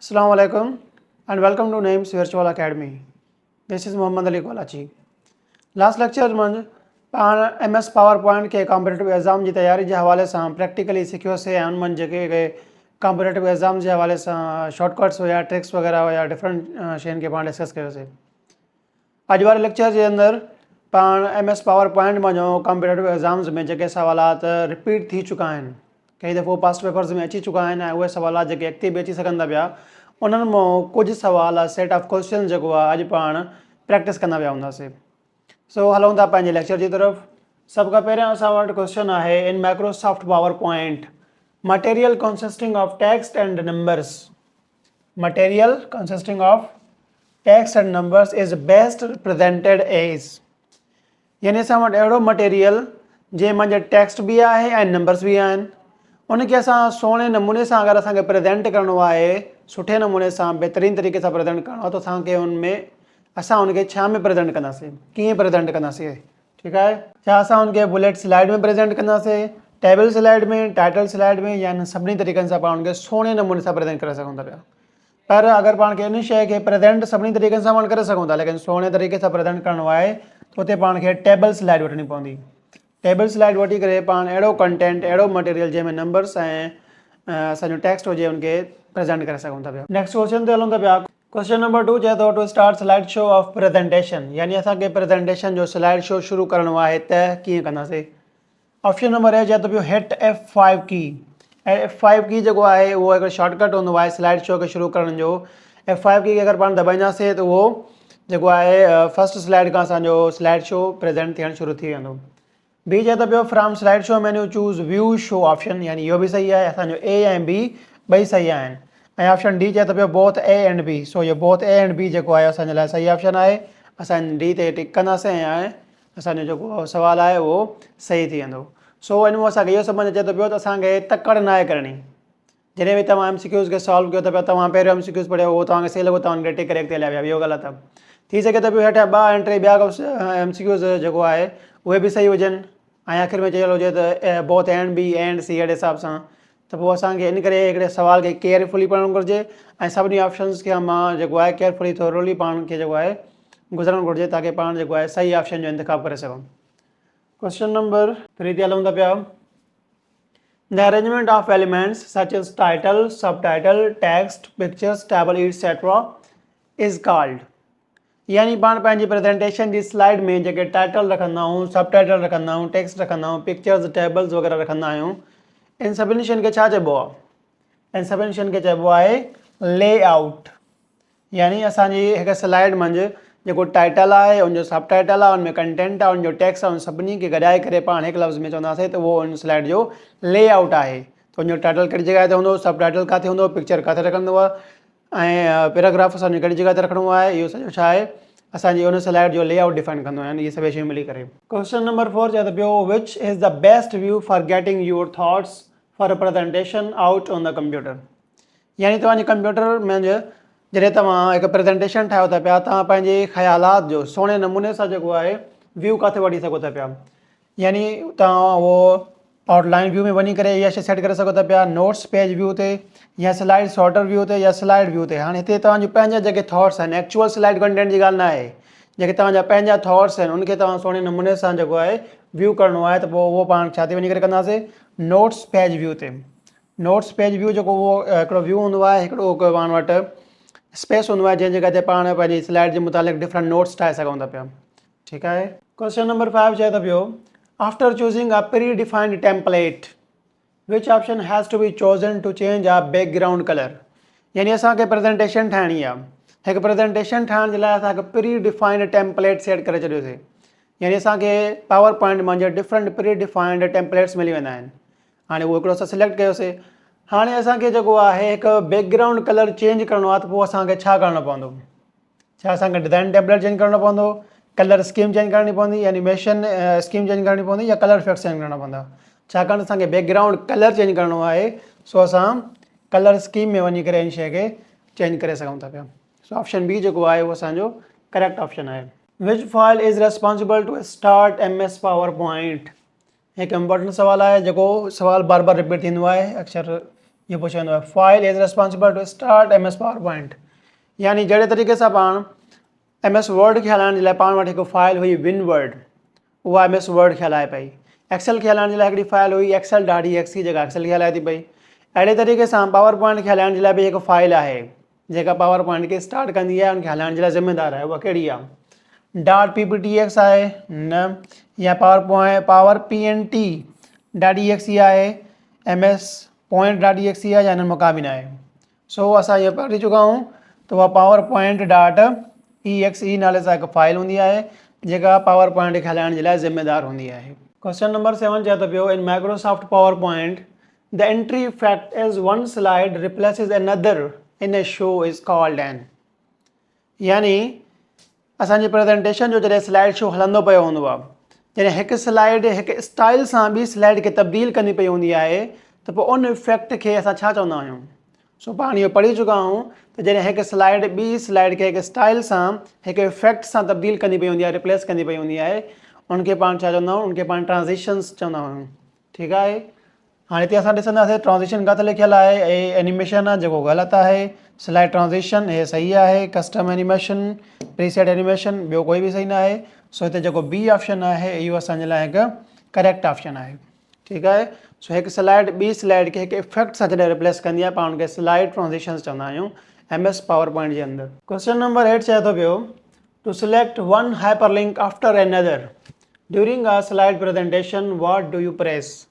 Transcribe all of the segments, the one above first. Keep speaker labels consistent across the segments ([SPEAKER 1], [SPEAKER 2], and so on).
[SPEAKER 1] Assalamu alaikum and welcome to Names Virtual Academy. This is Muhammad Ali Kolachi. Last lecture में MS PowerPoint के competitive exam जी तैयारी जे हवाले सां practically सिखियोसीं ऐं उन में जेके कॉम्पिटिटिव एग्ज़ाम जे हवाले सां शॉर्टकट्स हुया ट्रिक्स वग़ैरह हुया डिफरेंट शयुनि खे पाण डिस्कस कयोसीं। अॼु वारे लेक्चर जे अंदरि पाण MS PowerPoint में जो कॉम्पिटिटिव एग्ज़ाम्स में जेके सवालात रिपीट थी चुका आहिनि, कई दफ़ो पास्ट पेपर्स में अची चुका आहिनि ऐं उहे सवालात जेके अॻिते बि अची सघंदा पिया, उन्हनि मां कुझु सवाल सेट ऑफ क्वेश्चन जेको आहे अॼु पाण प्रैक्टिस कंदा पिया हूंदासीं। सो हलूं था पंहिंजे लेक्चर जी तरफ़। सभ खां पहिरियों असां वटि क्वेश्चन आहे in Microsoft PowerPoint material consisting of text and numbers. Material consisting of text and numbers is best represented as, यानी असां वटि अहिड़ो मटेरियल जंहिं मंझि टेक्स्ट बि आहे ऐं नंबर्स बि आहिनि, उनखे असां सुहिणे नमूने सां अगरि असांखे प्रेज़ेंट करिणो आहे, सुठे नमूने सां बहितरीनु तरीक़े सां प्रेज़ेंट करिणो आहे त असांखे उनमें असां उनखे छा में प्रेज़ेंट कंदासीं, कीअं प्रेज़ेंट कंदासीं, ठीकु आहे। छा असां उनखे बुलेट स्लाइड में प्रेज़ेंट कंदासीं, टेबल स्लाइड में, टाइटल स्लाइड में, या इन सभिनी तरीक़नि सां पाण उनखे सुहिणे नमूने सां प्रेज़ेंट करे सघूं था पिया। पर अगरि पाण खे इन शइ खे प्रेज़ेंट सभिनी तरीक़नि सां पाण करे सघूं था, लेकिन सुहिणे तरीक़े सां प्रेज़ेंट करिणो आहे त उते पाण खे टेबल स्लाइड वठणी पवंदी। टेबल स्लाइड वठी करे पाण अहिड़ो कंटेंट, अहिड़ो मटेरियल जंहिंमें नंबर्स ऐं असांजो टेक्स्ट हुजे उनखे प्रेज़ेंट करे सघूं था पिया। नेक्स्ट क्वेश्चन ते हलूं था पिया। क्वेश्चन नंबर 2 चए थो to start slide show of presentation, यानी असांखे प्रेज़ेंटेशन जो स्लाइड शो शुरू करिणो आहे त कीअं कंदासीं। ऑप्शन नंबर ए चए थो पियो हिट F5 की। F5 की जेको आहे उहो हिकिड़ो शॉर्टकट हूंदो आहे स्लाइड शो खे शुरू करण जो। F5 की अगरि पाण दॿाईंदासीं त उहो जेको आहे फर्स्ट स्लाइड खां असांजो स्लाइड शो प्रेज़ेंट थियणु शुरू थी वेंदो। बी चए थो पियो from slide show menu choose view show option, यानी इहो बि सही आहे, असांजो ए ऐं बी ॿई सही आहिनि। ऐं ऑप्शन डी चए थो पियो बोथ ए एंड बी, सो इहो बोथ ए एंड बी जेको आहे असांजे लाइ सही ऑप्शन आहे। असां डी ते टिक कंदासीं ऐं असांजो जेको सुवालु आहे उहो सही थी वेंदो। सो इन में असांखे इहो सम्झ अचे थो पियो त असांखे तकड़ न आहे करणी। जॾहिं बि तव्हां MCQs खे सॉल्व कयो था पिया, तव्हां पहिरियों MCQs पढ़ियो उहो तव्हांखे सही लॻो, तव्हां टिक करे अॻिते हलिया विया, इहो ग़लति आहे। थी सघे त पियो हेठियां ॿ ऐं टे ॿिया MCQs जेको आहे उहे बि सही हुजनि ऐं आख़िर में चयलु हुजे त both and B and C अहिड़े हिसाब सां, त पोइ असांखे इन करे हिकिड़े सुवाल खे केयरफुली पढ़णु घुरिजे ऐं सभिनी ऑप्शन्स खे मां जेको आहे केयरफुली थोरोली पाण खे जेको आहे गुज़रणु घुरिजे ताकी पाण जेको आहे सही ऑप्शन जो इंतिखाब करे सघूं। क्वेश्चन नंबर 3 ते हलूं था पिया। The arrangement of elements such as title, subtitle, text, pictures, table, etc. is called, यानी पाण पंहिंजी प्रेज़ेंटेशन जी स्लाइड में जेके टाइटल रखंदा आहियूं, सब टाइटल रखंदा आहियूं, टेक्स्ट रखंदा आहियूं, पिक्चर्स, टेबल्स वग़ैरह रखंदा आहियूं, इन सभिनी शयुनि खे छा चइबो आहे? इन सभिनी शयुनि खे चइबो आहे लेआउट। यानी असांजी हिकु स्लाइड मंझि जेको टाइटल आहे, उनजो सब टाइटल आहे, उनमें कंटेंट आहे, उनजो टेक्स्ट आहे, उन सभिनी खे गॾाए करे पाण हिकु लफ़्ज़ में चवंदासीं त उहो उन स्लाइड जो लेआउट आहे। त उनजो टाइटल कहिड़ी जॻह ते हूंदो, सब टाइटल किथे हूंदो, पिक्चर किथे रखंदो आहे ऐं पैराग्राफ असांखे कहिड़ी जॻह ते रखिणो आहे, इहो सॼो छा आहे असांजी उन स्लाइड जो लेआउट डिफाइन कंदो आहे, यानी इहे सभई शयूं मिली करे। क्वेश्चन नंबर 4 चए थो पियो which is the best view for getting your thoughts for a presentation out on the computer, यानी तव्हांजे कंप्यूटर में जॾहिं तव्हां हिकु प्रेज़ेंटेशन ठाहियो था पिया, तव्हां पंहिंजे ख़्यालात जो सुहिणे नमूने सां जेको आहे व्यू किथे वठी सघो था पिया। यानी तव्हां उहो आउटलाइन व्यू में वञी करे इहा शइ सेट करे सघो था पिया, नोट्स पेज व्यू ते या स्लाइड सॉर्टर व्यू ते या स्लाइड व्यू ते। हाणे हिते तव्हांजो पंहिंजा जेके थॉट्स आहिनि, एक्चुअल स्लाइड कंटेंट जी ॻाल्हि न आहे, जेके तव्हांजा पंहिंजा थॉट्स आहिनि उनखे तव्हां सुहिणे नमूने सां जेको आहे व्यू करिणो आहे, त पोइ उहो पाण छा ते वञी करे कंदासीं, नोट्स पेज व्यू ते। नोट्स पेज व्यू जेको उहो हिकिड़ो व्यू हूंदो आहे, हिकिड़ो पाण वटि स्पेस हूंदो आहे जंहिं जॻह ते पाण पंहिंजी स्लाइड जे मुतालिक़ डिफरेंट नोट्स ठाहे सघूं था पिया, ठीकु आहे। क्वेश्चन नंबर 5 चए थो पियो after choosing a predefined template which option has to be chosen to change a background colour, यानी असांखे प्रेज़ेंटेशन ठाहिणी आहे, हिकु प्रेज़ेंटेशन ठाहिण जे लाइ असांखे प्री डिफाइंड टेम्पलेट सेट करे छॾियोसीं, यानी असांखे पावर पॉइंट मंझि डिफरेंट प्री डिफाइंड टेम्पलेट्स मिली वेंदा आहिनि। हाणे उहो हिकिड़ो असां सिलेक्ट कयोसीं। हाणे असांखे जेको आहे हिकु बैकग्राउंड कलर चेंज करिणो आहे, त पोइ असांखे छा करिणो पवंदो? छा असांखे डिज़ाइन टेम्पलेट चेंज करिणो पवंदो, कलर स्कीम चेंज करणी पवंदी, एनिमेशन स्कीम चेंज करणी पवंदी, या कलर इफेक्ट्स चेंज करणा पवंदा? छाकाणि असांखे बैकग्राउंड कलर चेंज करिणो आहे, सो असां कलर स्कीम में वञी करे इन शइ खे चेंज करे सघूं था पिया। सो ऑप्शन बी जेको आहे उहो असांजो करेक्ट ऑप्शन आहे। Which file is responsible to start MS PowerPoint, हिकु इम्पोर्टेंट सवाल आहे, जेको सवाल बार बार रिपीट थींदो आहे, अक्सर ये पुछे वेंदो आहे file is responsible to start MS PowerPoint, यानी जहिड़े तरीक़े सां पाण MS वर्ड खे हलाइण जे लाइ पाण वटि हिकु फाइल हुई WinWord, उहा MS वर्ड खे हलाए पई। एक्सेल खे हलाइण जे लाइ हिकिड़ी फाइल हुई excel.exe जेका एक्सेल खे हलाए थी पई। अहिड़े तरीक़े सां पावर पॉइंट खे हलाइण जे लाइ बि हिकु फाइल आहे जेका पावर पॉइंट खे स्टार्ट कंदी आहे, उनखे हलाइण जे लाइ ज़िम्मेदार आहे। उहा कहिड़ी आहे? .pptx आहे न, या पावर pnt.exe आहे, MS point.exe आहे, या हिननि मां का बि न आहे। सो असां इहो पढ़ी चुका आहियूं त उहा पावर point.exe नाले सां हिकु फाइल हूंदी आहे जेका पावर पॉइंट खे हलाइण जे लाइ ज़िम्मेदार हूंदी आहे। क्वेश्चन नंबर 7 चए थो पियो in Microsoft PowerPoint the entry fact is one slide replaces another in a show is called an, यानी असांजी प्रेज़ेंटेशन जो जॾहिं स्लाइड शो हलंदो पियो हूंदो आहे, जॾहिं हिकु स्लाइड हिकु स्टाइल सां ॿी स्लाइड खे तब्दील कंदी पई हूंदी आहे त पोइ उन इफेक्ट खे असां छा चवंदा आहियूं? सो पाण इहो पढ़ी चुका आहियूं त जॾहिं हिकु स्लाइड ॿी स्लाइड खे हिकु स्टाइल सां हिकु इफेक्ट सां तब्दील कंदी पई हूंदी आहे, रिप्लेस कंदी पई हूंदी आहे, उनखे पाण छा चवंदा आहियूं? उनखे पाण ट्रांज़िशन्स चवंदा आहियूं। ठीकु आहे, हाणे हिते असां ॾिसंदासीं ट्रांज़िशन किथे लिखियलु आहे, एनिमेशन आहे जेको ग़लति आहे, स्लाइड ट्रांज़िशन हे सही आहे, कस्टम एनिमेशन, प्रीसेट एनिमेशन ॿियो कोई बि सही न आहे। सो हिते जेको बी ऑप्शन आहे इहो असांजे लाइ हिकु करेक्ट ऑप्शन आहे। ठीकु आहे, सो हिकु स्लाइड ॿी स्लाइड खे हिकु इफेक्ट सां जॾहिं रिप्लेस कंदी आहे पाण हुनखे स्लाइड ट्रांज़िशन्स चवंदा आहियूं MS पावर पॉइंट जे अंदरि। क्वेश्चन नंबर 8 चए थो पियो to select one hyperlink after another during a slide presentation what do you press,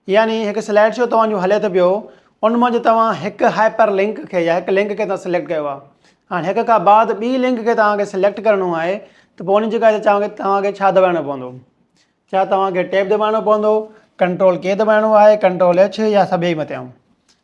[SPEAKER 1] यानी हिकु स्लाइड शो तव्हांजो हले थो पियो, उन मां तव्हां हिकु हाइपर लिंक खे या हिकु लिंक खे तव्हां सिलेक्ट कयो आहे। हाणे हिक खां बाद ॿी लिंक खे तव्हांखे सिलेक्ट करिणो आहे त पोइ उन जॻह ते तव्हांखे छा दॿाइणो पवंदो? छा तव्हांखे टैब दॿाइणो पवंदो, कंट्रोल K दॿाइणो आहे, कंट्रोल H, या सभई मथियां?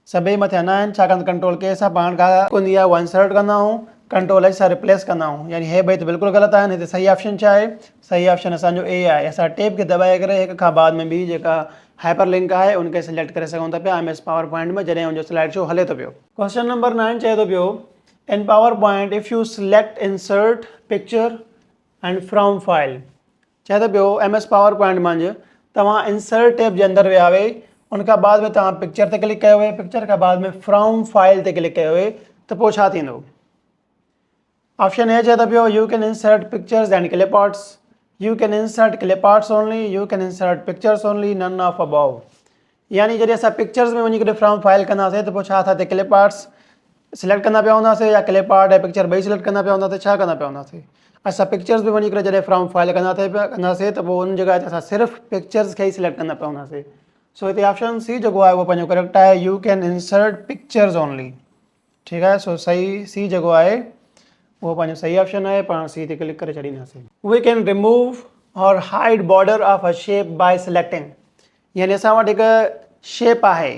[SPEAKER 1] सभई मथियां न आहिनि, छाकाणि त कंट्रोल K सां पाण का हूंदी आहे उहा इंसर्ट कंदा आहियूं, कंट्रोल H सां रिप्लेस कंदा आहियूं, यानी हे ॿई त बिल्कुलु ग़लति आहिनि। हिते सही ऑप्शन छा आहे? सही ऑप्शन असांजो A आहे। असां टैब खे दॿाए करे हिक खां बाद में ॿी जेका हाइपर लिंक आहे उनखे सिलेक्ट करे सघूं था पिया MS पावर पॉइंट में जॾहिं उनजो स्लाइड शो हले थो पियो। क्वेश्चन नंबर 9 चए थो पियो इन power point if U select insert picture and from file, चए थो पियो MS पावर पॉइंट मंझि तव्हां इंसर्ट टैब जे अंदरि विया हुए, उनखां बाद में तव्हां पिक्चर ते क्लिक कयो हुए, पिक्चर खां बाद में फ्रॉम फाइल ते क्लिक कयो हुए त पोइ छा थींदो? ऑप्शन ए चए थो पियो U can insert pictures and clip arts, U can insert clip arts only, U can insert pictures only, नन ऑफ अबव, यानी जॾहिं असां पिक्चर्स में वञी करे फ्रॉम फाइल कंदासीं त पोइ छा था थिए? क्लिप आर्ट्स सिलेक्ट कंदा पिया हूंदासीं या क्लिप आर्ट ऐं पिक्चर ॿई सिलेक्ट कंदा पिया हूंदासीं, छा कंदा पिया हूंदासीं? असां पिक्चर्स में वञी करे जॾहिं फ्रॉम फाइल कंदासीं त पोइ उन जॻह ते असां सिर्फ़ु पिक्चर्स खे ई सिलेक्ट कंदा पिया हूंदासीं। सो हिते ऑप्शन सी जेको आहे उहो पंहिंजो करेक्ट आहे, U can insert pictures only. ठीकु आहे, सो सही सी जेको आहे उहो पंहिंजो सही ऑप्शन आहे, पाण सी ते क्लिक करे छॾींदासीं। We can remove or hide border of a shape by selecting, यानी असां वटि हिकु शेप आहे,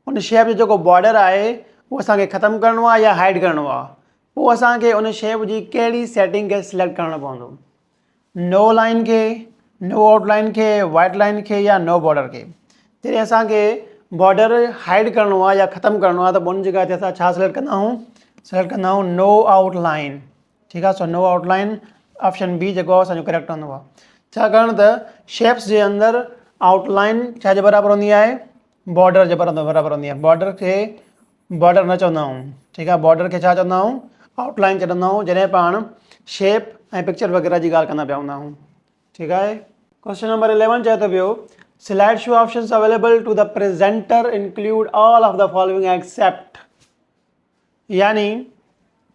[SPEAKER 1] उन शेप जो जेको बॉर्डर आहे उहो असांखे ख़तमु करिणो आहे या हाइड करिणो आहे, पोइ असांखे उन शेप जी कहिड़ी सेटिंग खे सिलेक्ट करिणो पवंदो? नो लाइन खे, नो आउटलाइन खे, वाइट लाइन खे, या नो बॉर्डर खे? जॾहिं असांखे बॉर्डर हाइड करिणो आहे या ख़तमु करिणो आहे त उन जॻह ते असां छा सिलेक्ट कंदा आहियूं? सिलेक्ट कंदा आहियूं नो आउटलाइन। ठीकु आहे, so no outline option B जेको आहे असांजो करेक्ट हूंदो आहे, छाकाणि त शेप्स जे अंदरि आउटलाइन छाजे बराबरि हूंदी आहे? बॉर्डर जे बराबरि हूंदी आहे। बॉर्डर खे बॉर्डर न चवंदा आहियूं, ठीकु आहे, बॉर्डर खे छा चवंदा आहियूं? आउटलाइन चवंदा आहियूं जॾहिं पाण शेप ऐं पिक्चर वग़ैरह जी ॻाल्हि कंदा पिया हूंदा आहियूं। ठीकु आहे, क्वेश्चन नंबर 11 चए थो पियो slide show options available to the presenter include all of the following except, यानी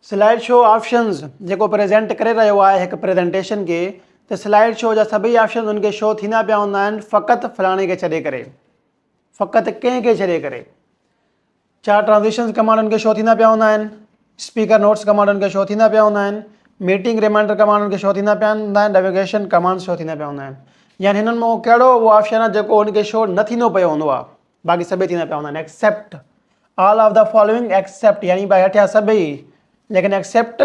[SPEAKER 1] स्लाइड शो ऑप्शंस जेको प्रेज़ेंट करे रहियो आहे हिकु प्रेज़ेंटेशन खे, त स्लाइड शो जा सभई ऑप्शन उनखे शो थींदा पिया हूंदा आहिनि फ़क़ति फलाणे खे छॾे करे, फ़क़ति कंहिंखे छॾे करे। छा ट्रांज़िशन्स कमांड उनखे शो थींदा पिया हूंदा आहिनि, स्पीकर नोट्स कमांड उनखे शो थींदा पिया हूंदा आहिनि, मीटिंग रिमाइंडर कमांड उनखे शो थींदा पिया हूंदा आहिनि, नेविगेशन कमांड शो थींदा पिया हूंदा आहिनि, यानी हिननि मां कहिड़ो उहो ऑप्शन आहे जेको उनखे शो न थींदो पियो हूंदो आहे, बाक़ी सभई थींदा पिया हूंदा आहिनि except all of the following except, यानी भाई हेठियां सभई, लेकिन एक्सेप्ट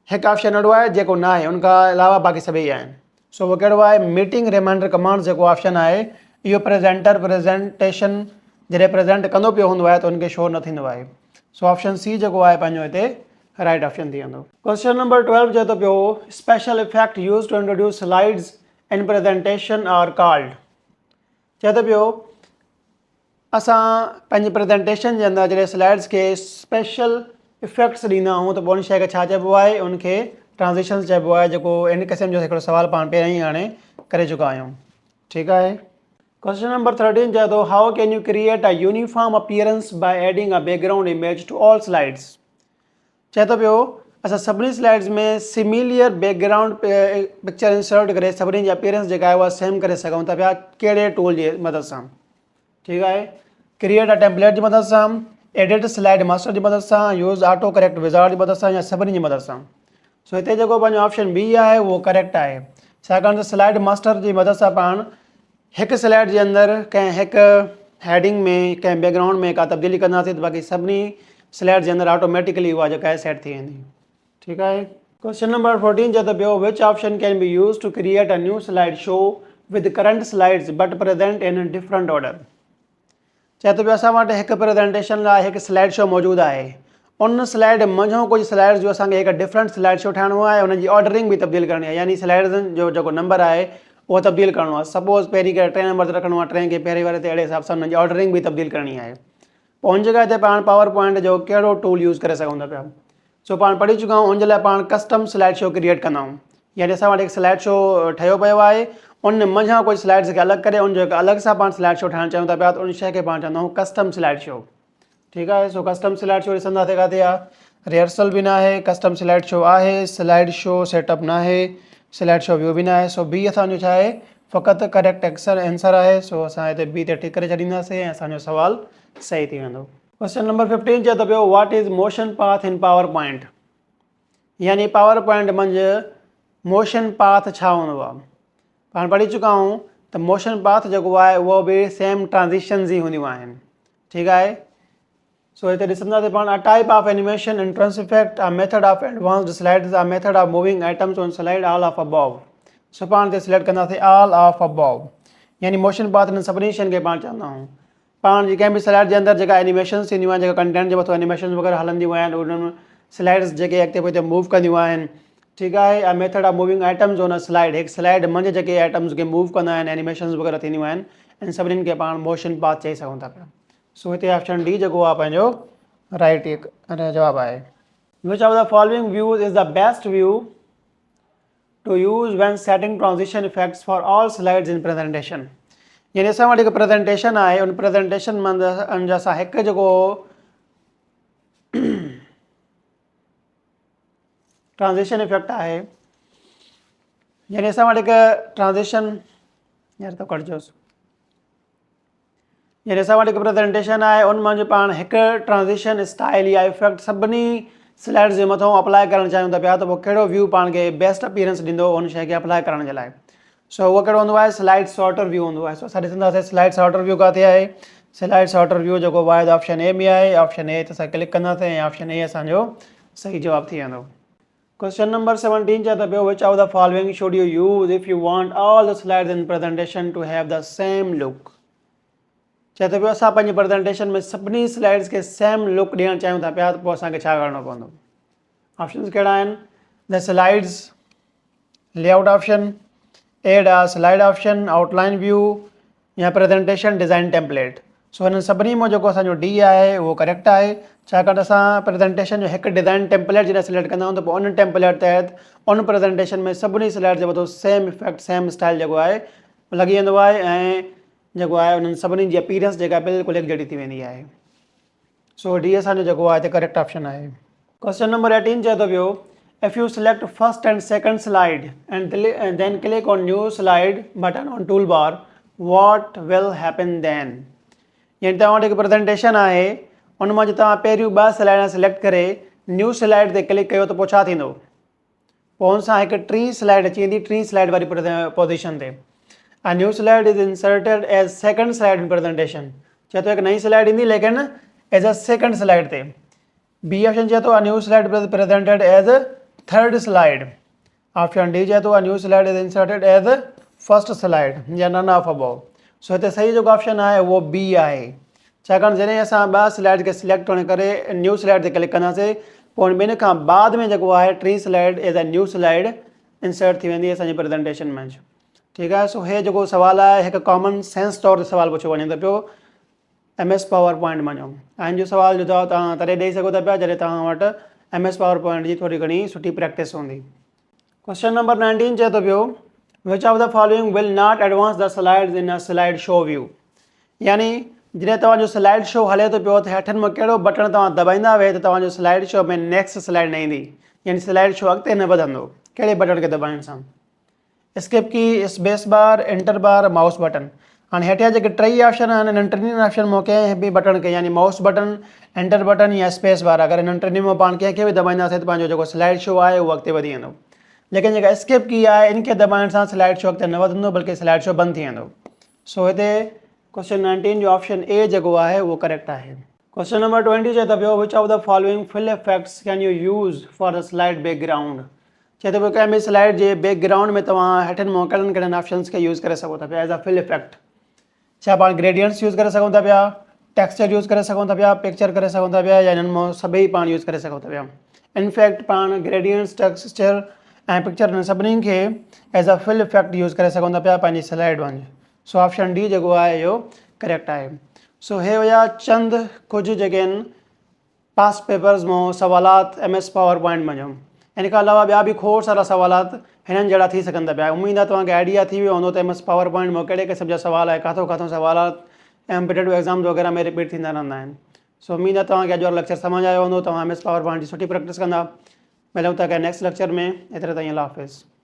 [SPEAKER 1] हिकु ऑप्शन अहिड़ो आहे जेको न आहे, उनखां अलावा बाक़ी सभई आहिनि। सो उहो कहिड़ो आहे? मीटिंग रिमाइंडर कमांड जेको ऑप्शन आहे इहो प्रेज़ेंटेशन जॾहिं प्रेज़ेंट कंदो पियो हूंदो आहे त उनखे शो न थींदो आहे। सो ऑप्शन सी जेको आहे पंहिंजो हिते राइट ऑप्शन थी वेंदो। क्वेश्चन नंबर 12 चए थो पियो special effect use to introduce slides in presentation are called, चए थो पियो असां पंहिंजी प्रेज़ेंटेशन जे अंदरि जॾहिं स्लाइड्स खे स्पेशल इफेक्ट्स ॾींदा आहियूं त पोइ उन शइ खे छा चइबो आहे, उनखे ट्रांज़िशन्स चइबो आहे, जेको इन क़िस्म जो हिकिड़ो सुवाल पाण पहिरियों ई हाणे करे चुका आहियूं। ठीकु आहे। क्वेश्चन नंबर 13 चए थो how can you create a uniform appearance by adding a background image to all slides. चए थो पियो असां सभिनी स्लाइड्स में सिमिलियर बैकग्राउंड पिक्चर इंसर्ट करे सभिनी जी अपीयरेंस जेका आहे उहा सेम करे सघूं था पिया कहिड़े टूल जी मदद सां। ठीकु आहे। क्रिएट अ टेम्पलेट जी मदद सां, एडिट स्लाइड मास्टर जी मदद सां, यूज़ ऑटो करेक्ट विज़ार्ड जी मदद सां, या सभिनी जी मदद सां। सो हिते जेको पंहिंजो ऑप्शन बी आहे उहो करेक्ट आहे, छाकाणि त स्लाइड मास्टर जी मदद सां पाण हिकु स्लाइड जे अंदरि कंहिं हिकु हेडिंग में कंहिं बैकग्राउंड में का तब्दीली कंदासीं त बाक़ी सभिनी स्लाइड जे अंदरि ऑटोमेटिकली उहा जेका आहे सेट थी वेंदी। ठीकु आहे। क्वेश्चन नंबर 14 चए थो पियो which option can be use to create a new slide show with current slides but present in different order. चए थो पियो असां वटि हिकु प्रेज़ेंटेशन लाइ हिकु स्लाइड शो मौजूदु आहे, उन स्लाइड मंझां कुझु स्लाइड्स जो असांखे हिकु डिफरेंट स्लाइड शो ठाहिणो आहे, उनजी ऑर्डरिंग बि तब्दील करणी आहे, यानी स्लाइड्स जो जेको नंबर आहे उहो तब्दील करिणो आहे। सपोज़ पहिरीं खे 3 नंबर ते रखिणो आहे, 3 खे पहिरीं वारे ते, अहिड़े हिसाब सां उनजी ऑर्डरिंग बि तब्दील करणी आहे। पोइ उन जॻह ते पाण पावर पॉइंट जो कहिड़ो टूल यूज़ करे सघूं था पिया। सो पाण पढ़ी चुका आहियूं, उन जे लाइ पाण कस्टम स्लाइड शो क्रिएट कंदा आहियूं, यानी असां वटि हिकु स्लाइड शो ठहियो पियो आहे, उन मंझां कुझु स्लाइड्स खे अलॻि करे उन जो हिकु अलॻि सां पाण स्लाइड शो ठाहिणु चाहियूं था पिया, त उन शइ खे पाण चवंदा आहियूं कस्टम स्लाइड शो। ठीकु आहे। सो कस्टम स्लाइड शो ॾिसंदासीं किथे आहे, रिहर्सल बि न आहे, कस्टम स्लाइड शो आहे, स्लाइड शो सेटअप न आहे, स्लाइड शो व्यू बि न आहे। सो बी असांजो छा आहे, फ़क़ति करेक्ट आंसर आहे। सो असां हिते बी ते टिक करे छॾींदासीं ऐं असांजो सुवाल सही थी वेंदो। क्वेश्चन नंबर 15 चए थो पियो व्हाट इज़ मोशन पाथ इन पावर पॉइंट, यानी पावर पॉइंट मंझि मोशन पाथ छा हूंदो आहे। पाण पढ़ी चुका आहियूं त मोशन पाथ जेको आहे उहो बि सेम ट्रांज़िशन्स ई हूंदियूं आहिनि। ठीकु आहे। सो हिते ॾिसंदासीं पाण a type of animation entrance effect, a method of advanced slides, a method of moving items on slide, all of above. सो पाण हिते सिलेक्ट कंदासीं ऑल ऑफ अबव, यानी मोशन पाथ हिन सभिनी शयुनि खे पाण चवंदा आहियूं। पाण जी कंहिं बि स्लाइड जे अंदरि जेका एनिमेशन्स थींदियूं आहिनि, जेका कंटेंट जे मथां एनिमेशन वग़ैरह हलंदियूं आहिनि, उन्हनि स्लाइड्स जेके अॻिते पोइते मूव कंदियूं आहिनि। ठीकु आहे। अ method of moving items on a slide, हिकु स्लाइड मंझि जेके आइटम्स खे मूव कंदा आहिनि, एनिमेशन्स वग़ैरह थींदियूं आहिनि, इन सभिनीनि खे पाण मोशन पाथ चई सघूं था पिया। सो हिते ऑप्शन डी जेको आहे पंहिंजो राइट जवाबु आहे। Which of the following views is the best view to use when setting transition effects for all slides in presentation, यानी असां वटि हिकु प्रेज़ेंटेशन आहे, उन प्रेज़ेंटेशन मंझि असां हिकु जेको ट्रांज़िशन इफेक्ट आहे, यानी असां वटि हिकु ट्रांज़िशन यार तो कटिजोसि, यानी असां वटि हिकु प्रेज़ेंटेशन आहे, उन मंझि पाण हिकु ट्रांज़िशन स्टाइल या इफेक्ट सभिनी स्लाइड्स जे मथां अप्लाई करणु चाहियूं था पिया, त पोइ कहिड़ो व्यू पाण खे बेस्ट अपीयरेंस ॾींदो उन शइ खे अप्लाई करण जे लाइ। सो उहो कहिड़ो हूंदो आहे, स्लाइड सॉर्टर व्यू हूंदो आहे। सो असां ॾिसंदासीं स्लाइड सॉर्टर व्यू किथे आहे, स्लाइड सॉर्टर व्यू जेको आहे ऑप्शन ए में आहे, ऑप्शन ए ते असां क्लिक कंदासीं ऐं ऑप्शन ए असांजो सही जवाबु थी वेंदो। क्वेश्चन नंबर 17 चए थो पियो which of the following should you use if you want all the slides in presentation to have the same look. चए थो पियो असां पंहिंजी प्रेज़ेंटेशन में सभिनी स्लाइड्स खे सेम लुक ॾियणु चाहियूं था पिया, त पोइ असांखे छा करिणो पवंदो। ऑप्शंस कहिड़ा आहिनि, the slides layout option, add a slide option, outline view, या प्रेज़ेंटेशन डिज़ाइन टेम्पलेट। सो हिन सभिनी में जेको असांजो डी आहे उहो करेक्ट आहे, छाकाणि त असां प्रेज़ेंटेशन जो हिकु डिज़ाइन टेम्पलेट जॾहिं सिलेक्ट कंदा आहियूं त पोइ उन टेम्पलेट तहत उन प्रेज़ेंटेशन में सभिनी स्लाइड जे मथां सेम इफेक्ट सेम स्टाइल जेको आहे लॻी वेंदो आहे, ऐं जेको आहे उन्हनि सभिनी जी अपीयरेंस जेका बिल्कुलु हिकजहिड़ी थी वेंदी आहे। सो डी असांजो जेको आहे हिते करेक्ट ऑप्शन आहे। क्वेश्चन नंबर 18 चए थो पियो if you select first and second slide and then click on new slide button on toolbar what will happen then, यानी तव्हां वटि हिकु प्रेज़ेंटेशन आहे, उन मां तव्हां पहिरियों 2 स्लाइड सिलेक्ट करे न्यू स्लाइड ते क्लिक कयो त पोइ छा थींदो, पोइ हुन सां हिकु टीं स्लाइड अची वेंदी, टीं स्लाइड वारी पोज़ीशन ते। A new slide is inserted as second slide in presentation, चए थो हिकु नई स्लाइड ईंदी लेकिन एज अ सेकंड स्लाइड ते। बी ऑप्शन चए थो a new slide presented as third slide, option D चए थो a new slide is inserted as first slide, या नन ऑफ अबव। सो हिते सही जेको ऑप्शन आहे उहो बी आहे, छाकाणि जॾहिं असां 2 स्लाइड खे सिलेक्ट करे न्यू स्लाइड ते क्लिक कंदासीं पोइ ॿिनि खां बाद में जेको आहे टीं slide as a new slide insert थी वेंदी असांजी प्रेज़ेंटेशन मंझि। ठीकु आहे। सो हे जेको सुवालु आहे हिकु कॉमन सेंस तौर ते सुवालु पुछियो वञे थो पियो, MS पावर पॉइंट मञो। ऐं जो सवाल जो अथव तव्हां तॾहिं ॾेई सघो था पिया जॾहिं तव्हां वटि MS पावर पॉइंट जी थोरी घणी सुठी प्रैक्टिस हूंदी। क्वेश्चन नंबर 19 चए थो पियो which of the following will not advance the slides इन अ स्लाइड शो व्यू। यानी जॾहिं तव्हांजो स्लाइड शो हले थो पियो त हेठनि मां कहिड़ो बटण तव्हां दॿाईंदा वे त तव्हांजो स्लाइड शो में नेक्स्ट स्लाइड न ईंदी, यानी स्लाइड शो अॻिते न वधंदो। कहिड़े बटण खे दॿाइण सां? स्किप की, स्पेस बार, एंटर बार, माउस बटन। हाणे हेठिया जेके टई ऑप्शन आहिनि इन्हनि टिनी ऑप्शन में कंहिं बि बटण खे यानी माउस बटन, एंटर बटन या स्पेस बार अगरि इन्हनि टिनी में पाण कंहिंखे बि दॿाईंदासीं त पंहिंजो जेको स्लाइड शो आहे उहो अॻिते वधी वेंदो। लेकिन जेका स्किप की आहे इनखे दॿाइण सां स्लाइड शो अॻिते न वधंदो बल्कि स्लाइड शो बंदि थी वेंदो। सो हिते क्वेश्चन 19 जो ऑप्शन ए जेको आहे उहो करेक्ट आहे। क्वेश्चन नंबर 20 चए थो पियो which of the following fill effects can you use for the slide background. चए थो पियो कंहिं बि स्लाइड जे बैकग्राउंड में तव्हां हेठनि मां कहिड़नि कहिड़नि ऑप्शन्स खे यूज़ करे सघो था पिया एज़ अ फिल इफेक्ट। छा पाण ग्रेडियंट्स यूज़ करे सघूं था पिया, टेक्सचर यूज़ करे सघूं था पिया, पिक्चर करे सघूं था पिया, या हिननि मां सभई पाण यूज़ करे सघूं था पिया। इनफैक्ट पाण ग्रेडियंट्स, टेक्सचर ऐं पिक्चर हिन सभिनी खे as a fill effect use करे सघूं था पिया पंहिंजी स्लाइड वञ। सो ऑप्शन डी जेको आहे इहो करेक्ट आहे। सो हे हुया चंद कुझु जेके आहिनि पास्ट पेपर्स मां सवालात MS पावर पॉइंट में। इन खां अलावा ॿिया बि खोड़ सारा सवालात हिननि जहिड़ा थी सघनि था पिया। उमेद आहे तव्हांखे आइडिया थी वियो हूंदो त MS पावर पॉइंट में कहिड़े क़िस्म जा सवाल आहे, किथां किथां सवालात कॉम्पिटेटिव एग्ज़ाम्स वग़ैरह में रिपीट थींदा रहंदा आहिनि। सो उमेद आहे तव्हांखे अॼु वारो लेक्चर सम्झ आयो हूंदो, तव्हां MS पावर पॉइंट जी सुठी प्रैक्टिस कंदा। मिलूं था कंहिं नेक्स्ट लेक्चर में, एतिरे ताईं अल्लाह हाफ़िज़।